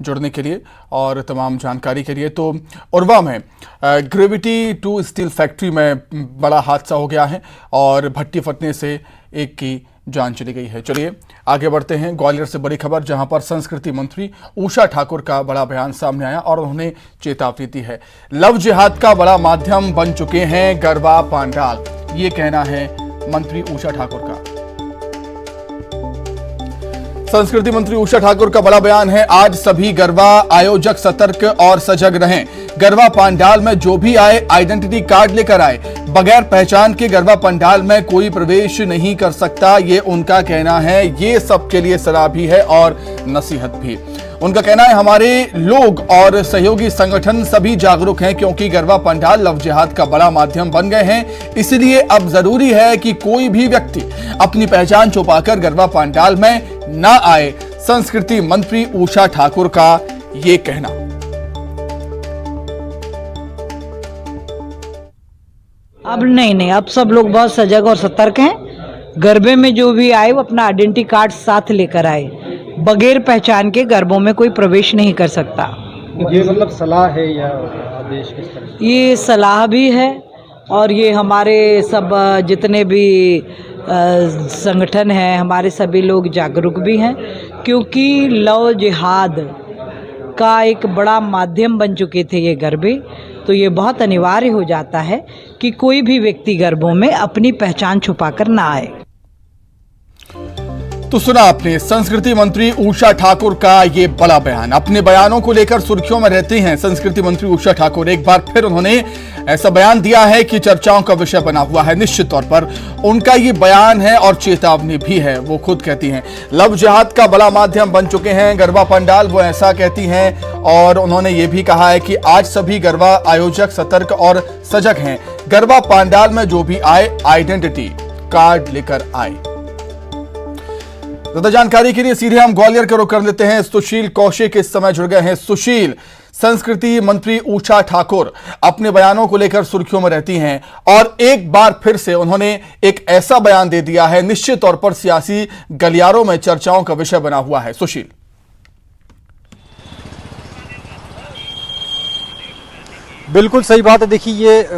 जुड़ने के लिए और तमाम जानकारी के लिए। तो उरवा में ग्रेविटी 2 स्टील फैक्ट्री में बड़ा हादसा हो गया है और भट्टी फटने से एक की जान चली गई है। चलिए आगे बढ़ते हैं। ग्वालियर से बड़ी खबर, जहां पर संस्कृति मंत्री उषा ठाकुर का बड़ा बयान सामने आया और उन्होंने चेतावनी दी है। लव जिहाद का बड़ा माध्यम बन चुके हैं गरबा पंडाल, ये कहना है मंत्री उषा ठाकुर का। संस्कृति मंत्री उषा ठाकुर का बड़ा बयान है। आज सभी गरबा आयोजक सतर्क और सजग रहें। गरबा पंडाल में जो भी आए आइडेंटिटी कार्ड लेकर आए। बगैर पहचान के गरबा पंडाल में कोई प्रवेश नहीं कर सकता, ये उनका कहना है। ये सबके लिए सलाह भी है और नसीहत भी। उनका कहना है हमारे लोग और सहयोगी संगठन सभी जागरूक हैं, क्योंकि गरबा पंडाल लव जिहाद का बड़ा माध्यम बन गए हैं। इसलिए अब जरूरी है कि कोई भी व्यक्ति अपनी पहचान छुपाकर गरबा पंडाल में ना आए। संस्कृति मंत्री उषा ठाकुर का ये कहना। अब नहीं, अब सब लोग बहुत सजग और सतर्क हैं। गरबे में जो भी आए वो अपना आइडेंटिटी कार्ड साथ लेकर आए। बगैर पहचान के गरबों में कोई प्रवेश नहीं कर सकता। ये मतलब सलाह है या आदेश किस तरह? ये सलाह भी है और ये हमारे सब जितने भी संगठन हैं, हमारे सभी लोग जागरूक भी हैं, क्योंकि लव जिहाद का एक बड़ा माध्यम बन चुके थे ये गरबे। तो ये बहुत अनिवार्य हो जाता है कि कोई भी व्यक्ति गरबों में अपनी पहचान छुपाकर ना आए। तो सुना आपने संस्कृति मंत्री उषा ठाकुर का ये बड़ा बयान। अपने बयानों को लेकर सुर्खियों में रहती हैं संस्कृति मंत्री उषा ठाकुर। एक बार फिर उन्होंने ऐसा बयान दिया है कि चर्चाओं का विषय बना हुआ है। निश्चित तौर पर उनका ये बयान है और चेतावनी भी है। वो खुद कहती हैं लव जिहाद का बड़ा माध्यम बन चुके हैं गरबा पंडाल, वो ऐसा कहती हैं। और उन्होंने ये भी कहा है कि आज सभी गरबा आयोजक सतर्क और सजग हैं। गरबा पंडाल में जो भी आए आइडेंटिटी कार्ड लेकर आए। ज्यादा जानकारी के लिए सीधे हम ग्वालियर का रुख कर लेते हैं। सुशील कौशिक इस समय जुड़ गए हैं। सुशील, संस्कृति मंत्री उषा ठाकुर अपने बयानों को लेकर सुर्खियों में रहती हैं और एक बार फिर से उन्होंने एक ऐसा बयान दे दिया है, निश्चित तौर पर सियासी गलियारों में चर्चाओं का विषय बना हुआ है। सुशील, बिल्कुल सही बात है। देखिए ये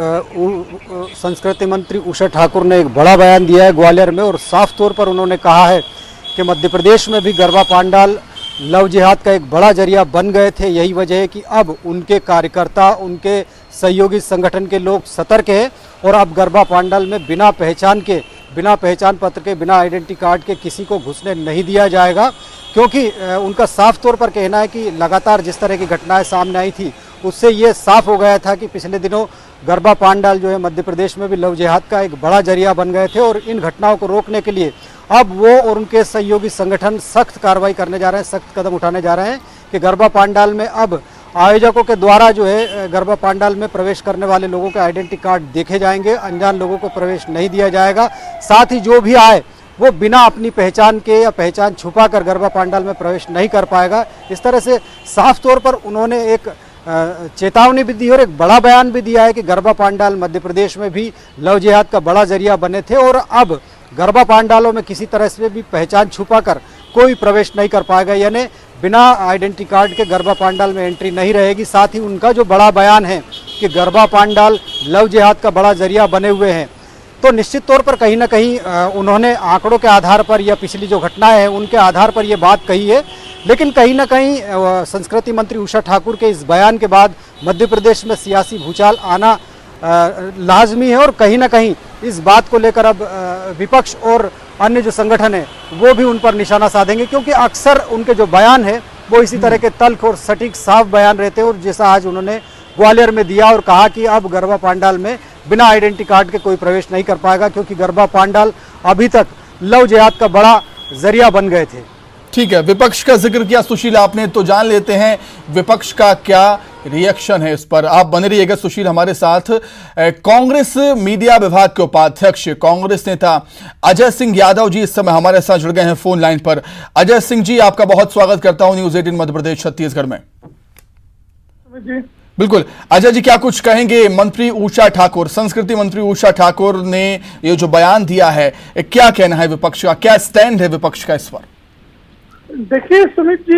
संस्कृति मंत्री उषा ठाकुर ने एक बड़ा बयान दिया है ग्वालियर में और साफ तौर पर उन्होंने कहा है कि मध्य प्रदेश में भी गरबा पंडाल लव जिहाद का एक बड़ा जरिया बन गए थे। यही वजह है कि अब उनके कार्यकर्ता, उनके सहयोगी संगठन के लोग सतर्क हैं और अब गरबा पंडाल में बिना पहचान के, बिना पहचान पत्र के, बिना आइडेंटिटी कार्ड के किसी को घुसने नहीं दिया जाएगा। क्योंकि उनका साफ तौर पर कहना है कि लगातार जिस तरह की घटनाएं सामने आई थी उससे ये साफ हो गया था कि पिछले दिनों गरबा पंडाल जो है मध्य प्रदेश में भी लव जिहाद का एक बड़ा जरिया बन गए थे। और इन घटनाओं को रोकने के लिए अब वो और उनके सहयोगी संगठन सख्त कार्रवाई करने जा रहे हैं, सख्त कदम उठाने जा रहे हैं कि गरबा पंडाल में अब आयोजकों के द्वारा जो है गरबा पंडाल में प्रवेश करने वाले लोगों के आइडेंटिटी कार्ड देखे जाएंगे। अनजान लोगों को प्रवेश नहीं दिया जाएगा। साथ ही जो भी आए वो बिना अपनी पहचान के या पहचान छुपा कर गरबा पंडाल में प्रवेश नहीं कर पाएगा। इस तरह से साफ तौर पर उन्होंने एक चेतावनी भी दी और एक बड़ा बयान भी दिया है कि गरबा पंडाल मध्य प्रदेश में भी लव जिहाद का बड़ा जरिया बने थे और अब गरबा पंडालों में किसी तरह से भी पहचान छुपाकर कोई प्रवेश नहीं कर पाएगा, यानी बिना आइडेंटिटी कार्ड के गरबा पंडाल में एंट्री नहीं रहेगी। साथ ही उनका जो बड़ा बयान है कि गरबा पंडाल लव जिहाद का बड़ा जरिया बने हुए हैं, तो निश्चित तौर पर कहीं ना कहीं उन्होंने आंकड़ों के आधार पर या पिछली जो घटनाएं हैं उनके आधार पर ये बात कही है। लेकिन कहीं ना कहीं संस्कृति मंत्री उषा ठाकुर के इस बयान के बाद मध्य प्रदेश में सियासी भूचाल आना लाजमी है और कहीं ना कहीं इस बात को लेकर अब विपक्ष और अन्य जो संगठन है वो भी उन पर निशाना साधेंगे, क्योंकि अक्सर उनके जो बयान है वो इसी तरह के तल्ख और सटीक साफ बयान रहते हैं। और जैसा आज उन्होंने ग्वालियर में दिया और कहा कि अब गरबा पंडाल में बिना आइडेंटिटी कार्ड के कोई प्रवेश नहीं कर पाएगा, क्योंकि गरबा पंडाल अभी तक लव जिहाद का बड़ा जरिया बन गए थे। ठीक है, विपक्ष का जिक्र किया सुशील आपने, तो जान लेते हैं विपक्ष का क्या रिएक्शन है इस पर। आप बने रहिएगा सुशील हमारे साथ। कांग्रेस मीडिया विभाग के उपाध्यक्ष कांग्रेस नेता अजय सिंह यादव जी इस समय हमारे साथ जुड़ गए हैं फोन लाइन पर। अजय सिंह जी, आपका बहुत स्वागत करता हूं न्यूज़ 18 मध्य प्रदेश छत्तीसगढ़ में। बिल्कुल अजय जी, क्या कुछ कहेंगे मंत्री उषा ठाकुर, संस्कृति मंत्री उषा ठाकुर ने ये जो बयान दिया है, क्या कहना है विपक्ष का, क्या स्टैंड है विपक्ष का इस पर? देखिए सुमित जी,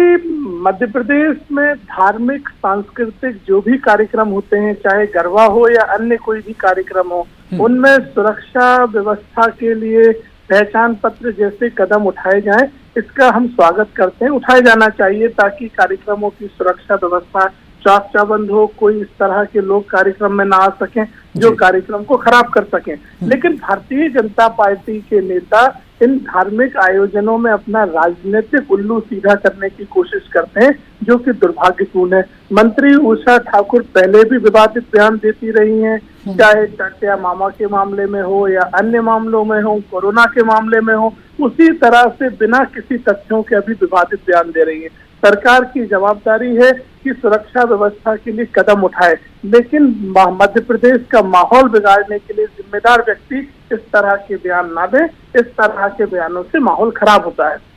मध्य प्रदेश में धार्मिक सांस्कृतिक जो भी कार्यक्रम होते हैं, चाहे गरबा हो या अन्य कोई भी कार्यक्रम हो, उनमें सुरक्षा व्यवस्था के लिए पहचान पत्र जैसे कदम उठाए जाएं, इसका हम स्वागत करते हैं। उठाए जाना चाहिए ताकि कार्यक्रमों की सुरक्षा व्यवस्था चाक चौबंद हो, कोई इस तरह के लोग कार्यक्रम में ना आ सकें जो कार्यक्रम को खराब कर सकें। लेकिन भारतीय जनता पार्टी के नेता इन धार्मिक आयोजनों में अपना राजनीतिक उल्लू सीधा करने की कोशिश करते हैं, जो कि दुर्भाग्यपूर्ण है। मंत्री उषा ठाकुर पहले भी विवादित बयान देती रही हैं, चाहे टाटिया मामा के मामले में हो या अन्य मामलों में हो, कोरोना के मामले में हो, उसी तरह से बिना किसी तथ्यों के अभी विवादित बयान दे रही है। सरकार की जवाबदारी है कि सुरक्षा व्यवस्था के लिए कदम उठाए, लेकिन मध्य प्रदेश का माहौल बिगाड़ने के लिए जिम्मेदार व्यक्ति इस तरह के बयान ना दे। इस तरह के बयानों से माहौल खराब होता है।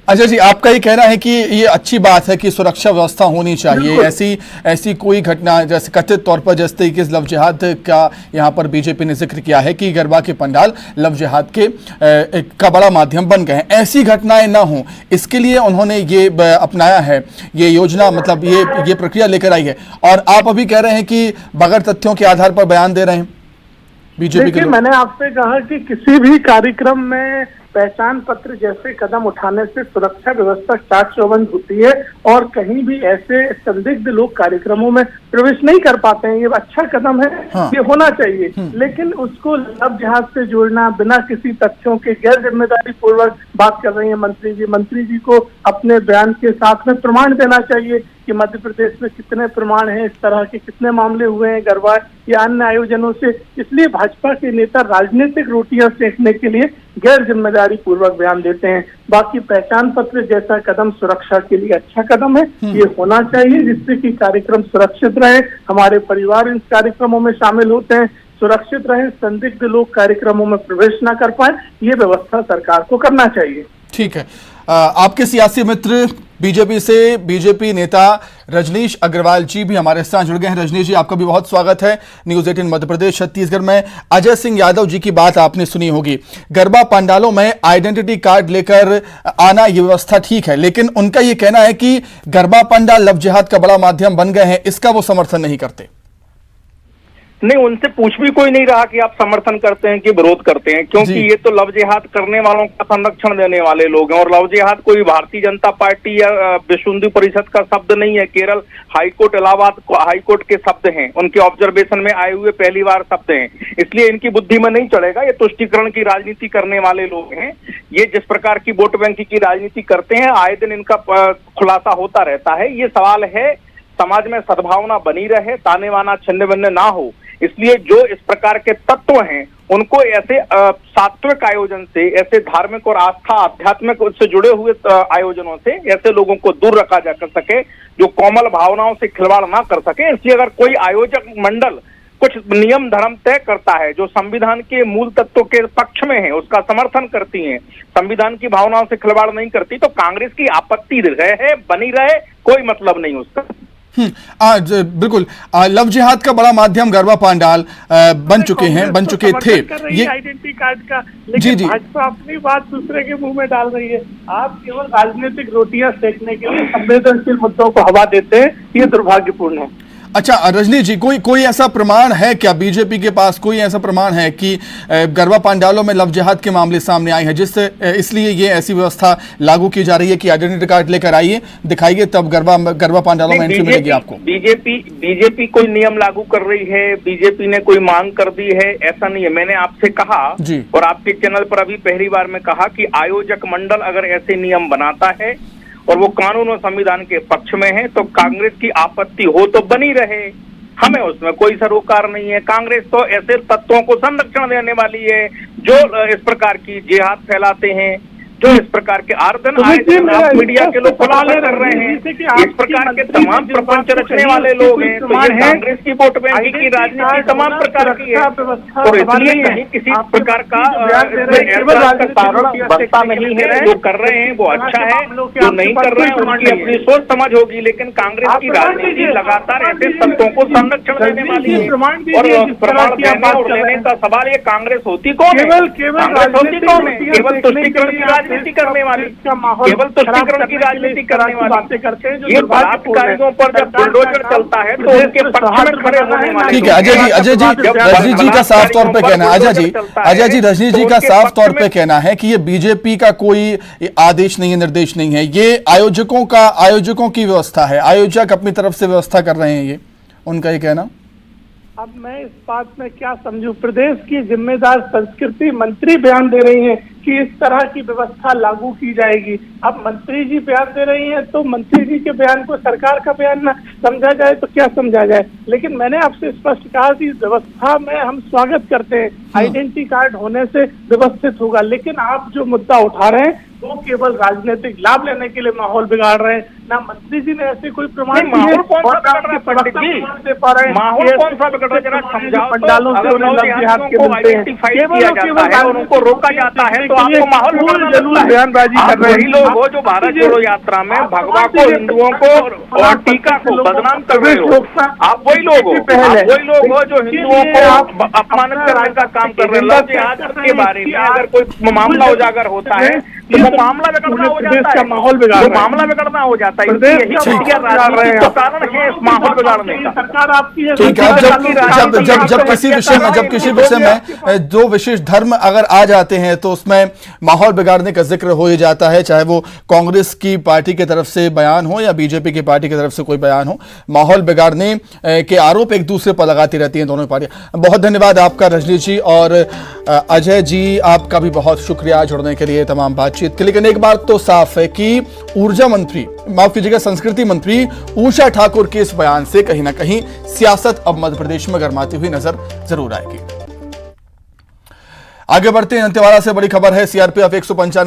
अच्छा जी, आपका ये कहना है कि ये अच्छी बात है कि सुरक्षा व्यवस्था होनी चाहिए। ऐसी कोई घटना जैसे कथित तौर पर जिस तरीके से लव जिहाद का यहाँ पर बीजेपी ने जिक्र किया है कि गरबा के पंडाल लव जिहाद के का बड़ा माध्यम बन गए हैं, ऐसी घटनाएं ना हो, इसके लिए उन्होंने ये अपनाया है, ये योजना, मतलब ये प्रक्रिया लेकर आई है। और आप अभी कह रहे हैं कि बगैर तथ्यों के आधार पर बयान दे रहे हैं बीजेपी के लोग। मैंने आपसे कहा कि किसी भी कार्यक्रम में पहचान पत्र जैसे कदम उठाने से सुरक्षा व्यवस्था चाक चौबंद होती है और कहीं भी ऐसे संदिग्ध लोग कार्यक्रमों में प्रवेश नहीं कर पाते हैं। ये अच्छा कदम है, ये होना चाहिए, लेकिन उसको लव जिहाद से जोड़ना बिना किसी तथ्यों के गैर जिम्मेदारी पूर्वक बात कर रही है मंत्री जी। मंत्री जी को अपने बयान के साथ में प्रमाण देना चाहिए कि मध्य प्रदेश में कितने प्रमाण हैं, इस तरह के कितने मामले हुए हैं गरबा या अन्य आयोजनों से। इसलिए भाजपा के नेता राजनीतिक रोटियां सेकने के लिए गैर जिम्मेदारी पूर्वक बयान देते हैं। बाकी पहचान पत्र जैसा कदम सुरक्षा के लिए अच्छा कदम है, ये होना चाहिए, जिससे कि कार्यक्रम सुरक्षित रहे, हमारे परिवार इन कार्यक्रमों में शामिल होते हैं, सुरक्षित रहे, संदिग्ध लोग कार्यक्रमों में प्रवेश न कर पाए, ये व्यवस्था सरकार को करना चाहिए। ठीक है। आपके सियासी मित्र बीजेपी से बीजेपी नेता रजनीश अग्रवाल जी भी हमारे साथ जुड़ गए हैं। रजनीश जी, आपका भी बहुत स्वागत है न्यूज 18 मध्य प्रदेश छत्तीसगढ़ में। अजय सिंह यादव जी की बात आपने सुनी होगी, गरबा पंडालों में आइडेंटिटी कार्ड लेकर आना ये व्यवस्था ठीक है, लेकिन उनका ये कहना है कि गरबा पंडाल लव जिहाद का बड़ा माध्यम बन गए हैं, इसका वो समर्थन नहीं करते। नहीं, उनसे पूछ भी कोई नहीं रहा कि आप समर्थन करते हैं कि विरोध करते हैं, क्योंकि ये तो लव जिहाद करने वालों का संरक्षण देने वाले लोग हैं। और लव जिहाद कोई भारतीय जनता पार्टी या विश्व हिंदू परिषद का शब्द नहीं है, केरल हाईकोर्ट, इलाहाबाद हाईकोर्ट के शब्द हैं, उनके ऑब्जर्वेशन में आए हुए पहली बार शब्द हैं। इसलिए इनकी बुद्धि में नहीं चढ़ेगा। ये तुष्टीकरण की राजनीति करने वाले लोग हैं। ये जिस प्रकार की वोट बैंक की राजनीति करते हैं, आए दिन इनका खुलासा होता रहता है। ये सवाल है समाज में सद्भावना बनी रहे, ताने बाना छिन्न भिन्न ना हो। इसलिए जो इस प्रकार के तत्व हैं उनको ऐसे सात्विक आयोजन से, ऐसे धार्मिक और आस्था आध्यात्मिक उससे जुड़े हुए आयोजनों से ऐसे लोगों को दूर रखा जा सके जो कोमल भावनाओं से खिलवाड़ ना कर सके। इसलिए अगर कोई आयोजक मंडल कुछ नियम धर्म तय करता है जो संविधान के मूल तत्वों के पक्ष में है, उसका समर्थन करती है, संविधान की भावनाओं से खिलवाड़ नहीं करती, तो कांग्रेस की आपत्ति रहे बनी रहे, कोई मतलब नहीं उसका। बिल्कुल। लव जिहाद का बड़ा माध्यम गरबा पंडाल बन चुके थे ये आइडेंटिटी कार्ड का, लेकिन भाजपा अपनी बात दूसरे के मुंह में डाल रही है। आप केवल राजनीतिक रोटियां सेकने के लिए संवेदनशील मुद्दों को हवा देते हैं, ये दुर्भाग्यपूर्ण है। अच्छा रजनीश जी, कोई ऐसा प्रमाण है क्या बीजेपी के पास, कोई ऐसा प्रमाण है कि गरबा पंडालों में लव जिहाद के मामले सामने आए हैं जिससे इसलिए ये ऐसी व्यवस्था लागू की जा रही है कि आइडेंटिटी कार्ड लेकर आइए, दिखाइए, तब गरबा पंडालों में एंट्री मिलेगी आपको? बीजेपी कोई नियम लागू कर रही है, बीजेपी ने कोई मांग कर दी है, ऐसा नहीं है। मैंने आपसे कहा और आपके चैनल पर अभी पहली बार में कहा कि आयोजक मंडल अगर ऐसे नियम बनाता है और वो कानून और संविधान के पक्ष में है तो कांग्रेस की आपत्ति हो तो बनी रहे, हमें उसमें कोई सरोकार नहीं है। कांग्रेस तो ऐसे तत्वों को संरक्षण देने वाली है जो इस प्रकार की जिहाद फैलाते हैं, जो इस प्रकार के आर्दन मीडिया के लोग खुलासे कर रहे हैं, इस प्रकार के तमाम प्रपंच रचने वाले लोग हैं। तो ये कांग्रेस की वोट बैंक की राजनीति तमाम प्रकार की है और इसलिए कहीं किसी प्रकार का कारण बनता नहीं है। जो कर रहे हैं वो अच्छा है, जो नहीं कर रहे हैं उनकी अपनी सोच समझ होगी, लेकिन कांग्रेस की राजनीति लगातार ऐसे तत्वों को संरक्षण देने वाली है। और प्रमाण देने और लेने का सवाल, ये कांग्रेस होती कौन है? कांग्रेस होती कौन है? केवल तुष्टीकरण की राजनीति राजनीति करने वाली, का माहौल केवल तुष्टीकरण की राजनीति करने वाली बातें करते हैं। ये बलात्कारियों पर जब बुलडोजर चलता है तो उनके पक्ष में खड़े होने वाले। ठीक है अजय जी रजनीश जी का साफ तौर पे कहना है, अजय जी रजनीश जी का साफ तौर पे कहना है कि ये बीजेपी का कोई आदेश नहीं है, निर्देश नहीं है, ये आयोजकों की व्यवस्था है, आयोजक अपनी तरफ से व्यवस्था कर रहे हैं, ये उनका ये कहना। अब मैं इस बात में क्या समझूं, प्रदेश की जिम्मेदार संस्कृति मंत्री बयान दे रही हैं कि इस तरह की व्यवस्था लागू की जाएगी। अब मंत्री जी बयान दे रही हैं तो मंत्री जी के बयान को सरकार का बयान ना समझा जाए तो क्या समझा जाए। लेकिन मैंने आपसे स्पष्ट कहा कि व्यवस्था में हम स्वागत करते हैं, आइडेंटिटी कार्ड होने से व्यवस्थित होगा। लेकिन आप जो मुद्दा उठा रहे हैं वो केवल राजनीतिक लाभ लेने के लिए माहौल बिगाड़ रहे हैं। ना मंत्री जी ने ऐसे कोई प्रमाण माहौल कौन सा बिगड़ रहा है पंडित जी, माहौल कौन सा बिगड़ रहा है, जरा समझाओ। पंडालों से उन्हें लव को आइडेंटिफाई किया जाता है और उनको रोका जाता है तो आपको माहौल बयानबाजी कर रहे हैं। वही लोग हो जो भारत जोड़ो यात्रा में भगवा को, हिंदुओं को और टीका को बदनाम कर रहे हो। आप वही लोग हो जो हिंदुओं को अपमानित करने का काम कर रहे हैं। लव जिहाद के बारे में अगर कोई मामला उजागर होता है तो वो मामला बिगड़ना हो जाता है, माहौल बिगाड़ मामला बिगड़ना हो जाता है। यही कारण है इस माहौल बिगाड़ने का। सरकार आपकी है। ठीक है, जब किसी विषय में जो विशेष धर्म अगर आ जाते हैं तो उसमें माहौल बिगाड़ने का जिक्र हो ही जाता है, चाहे वो कांग्रेस की पार्टी की तरफ से बयान हो या बीजेपी की पार्टी की तरफ से कोई बयान हो, माहौल बिगाड़ने के आरोप एक दूसरे पर लगाती रहती हैं दोनों पार्टियां। बहुत धन्यवाद आपका रजनीश जी और अजय जी, आपका भी बहुत शुक्रिया जुड़ने के लिए, तमाम बातचीत के लिए। लेकिन एक बात तो साफ है कि ऊर्जा मंत्री, माफ कीजिएगा, संस्कृति मंत्री उषा ठाकुर के इस बयान से कहीं ना कहीं सियासत अब मध्य प्रदेश में गरमाती हुई नजर जरूर आएगी। आगे बढ़ते हैं, दंतेवाड़ा से बड़ी खबर है। सीआरपीएफ 195